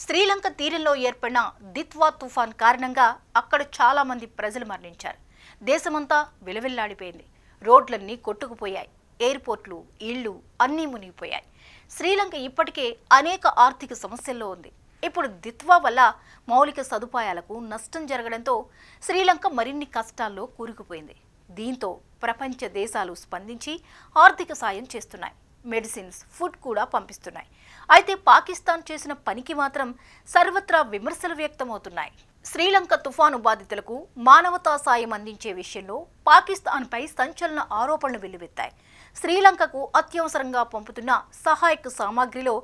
శ్రీలంక తీరంలో ఏర్పడిన దిత్వా తుఫాన్ కారణంగా అక్కడ చాలా మంది ప్రజలు మరణించారు. దేశమంతా విలవిల్లాడిపోయింది. రోడ్లన్నీ కొట్టుకుపోయాయి. ఎయిర్పోర్ట్లు, ఇళ్లు అన్నీ మునిగిపోయాయి. శ్రీలంక ఇప్పటికే అనేక ఆర్థిక సమస్యల్లో ఉంది. ఇప్పుడు దిత్వా వల్ల మౌలిక సదుపాయాలకు నష్టం జరగడంతో శ్రీలంక మరిన్ని కష్టాల్లో కూరుకుపోయింది. దీంతో ప్రపంచ దేశాలు స్పందించి ఆర్థిక సాయం చేస్తున్నాయి. మెడిసిన్స్, ఫుడ్ కూడా పంపిస్తున్నాయి. అయితే పాకిస్తాన్ చేసిన పనికి మాత్రం సర్వత్రా విమర్శలు వ్యక్తమవుతున్నాయి. శ్రీలంక తుఫాను బాధితులకు మానవతా సాయం అందించే విషయంలో పాకిస్తాన్పై సంచలన ఆరోపణలు వెల్లువెత్తాయి. శ్రీలంకకు అత్యవసరంగా పంపుతున్న సహాయక సామాగ్రిలో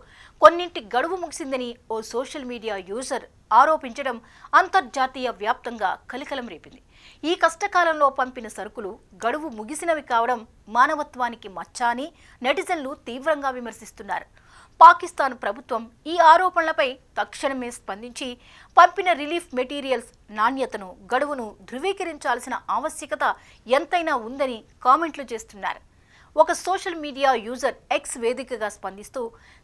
కొన్నింటి గడువు ముగిసిందని ఓ సోషల్ మీడియా యూజర్ ఆరోపించడం అంతర్జాతీయ వ్యాప్తంగా కలకలం రేపింది. ఈ కష్టకాలంలో పంపిన సరుకులు గడువు ముగిసినవి కావడం మానవత్వానికి మచ్చ అని నెటిజన్లు తీవ్రంగా విమర్శిస్తున్నారు. పాకిస్తాన్ ప్రభుత్వం ఈ ఆరోపణలపై తక్షణమే స్పందించి పంపిన రిలీఫ్ మెటీరియల్స్ నాణ్యతను, గడువును ధృవీకరించాల్సిన ఆవశ్యకత ఎంతైనా ఉందని కామెంట్లు చేస్తున్నారు. ఒక సోషల్ మీడియా యూజర్ ఎక్స్ వేదికగా స్పందిస్తూ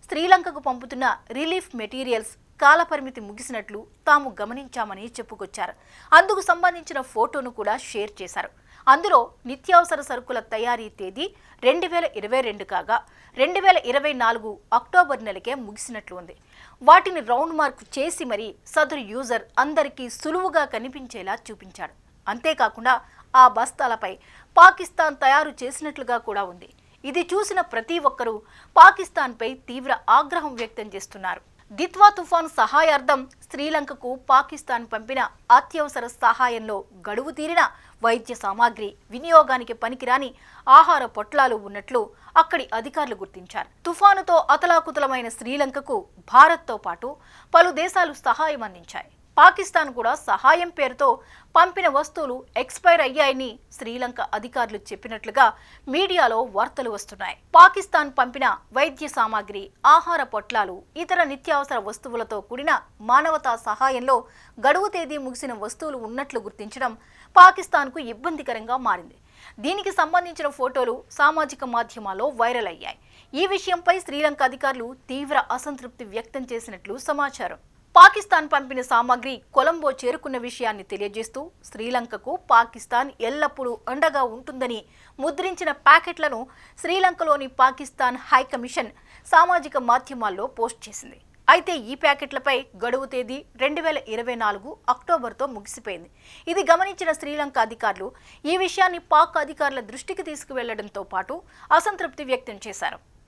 శ్రీలంకకు పంపుతున్న రిలీఫ్ మెటీరియల్స్ కాలపరిమితి ముగిసినట్లు తాము గమనించామని చెప్పుకొచ్చారు. అందుకు సంబంధించిన ఫోటోను కూడా షేర్ చేశారు. అందులో నిత్యావసర సరుకుల తయారీ తేదీ 2022 కాగా 2024 అక్టోబర్ నెలకే ముగిసినట్లు ఉంది. వాటిని రౌండ్ మార్క్ చేసి మరీ సదరు యూజర్ అందరికీ సులువుగా కనిపించేలా చూపించాడు. అంతేకాకుండా ఆ బస్తాలపై పాకిస్తాన్ తయారు చేసినట్లుగా కూడా ఉంది. ఇది చూసిన ప్రతి ఒక్కరూ పాకిస్తాన్పై తీవ్ర ఆగ్రహం వ్యక్తం చేస్తున్నారు. దిత్వా తుఫాను సహాయార్థం శ్రీలంకకు పాకిస్తాన్ పంపిన అత్యవసర సహాయంలో గడువు తీరిన వైద్య సామాగ్రి, వినియోగానికి పనికిరాని ఆహార పొట్లాలు ఉన్నట్లు అక్కడి అధికారులు గుర్తించారు. తుఫానుతో అతలాకుతలమైన శ్రీలంకకు భారత్తో పాటు పలు దేశాలు సహాయం అందించాయి. పాకిస్తాన్ కూడా సహాయం పేరుతో పంపిన వస్తువులు ఎక్స్పైర్ అయ్యాయని శ్రీలంక అధికారులు చెప్పినట్లుగా మీడియాలో వార్తలు వస్తున్నాయి. పాకిస్తాన్ పంపిన వైద్య సామాగ్రి, ఆహార పొట్లాలు, ఇతర నిత్యావసర వస్తువులతో కూడిన మానవతా సహాయంలో గడువు తేదీ ముగిసిన వస్తువులు ఉన్నట్లు గుర్తించడం పాకిస్తాన్కు ఇబ్బందికరంగా మారింది. దీనికి సంబంధించిన ఫోటోలు సామాజిక మాధ్యమాల్లో వైరల్ అయ్యాయి. ఈ విషయంపై శ్రీలంక అధికారులు తీవ్ర అసంతృప్తి వ్యక్తం చేసినట్లు సమాచారం. పాకిస్తాన్ పంపిన సామాగ్రి కొలంబో చేరుకున్న విషయాన్ని తెలియజేస్తూ శ్రీలంకకు పాకిస్తాన్ ఎల్లప్పుడూ అండగా ఉంటుందని ముద్రించిన ప్యాకెట్లను శ్రీలంకలోని పాకిస్తాన్ హైకమిషన్ సామాజిక మాధ్యమాల్లో పోస్ట్ చేసింది. అయితే ఈ ప్యాకెట్లపై గడువు తేదీ 2024 అక్టోబర్తో ముగిసిపోయింది. ఇది గమనించిన శ్రీలంక అధికారులు ఈ విషయాన్ని పాక్ అధికారుల దృష్టికి తీసుకువెళ్లడంతో పాటు అసంతృప్తి వ్యక్తం చేశారు.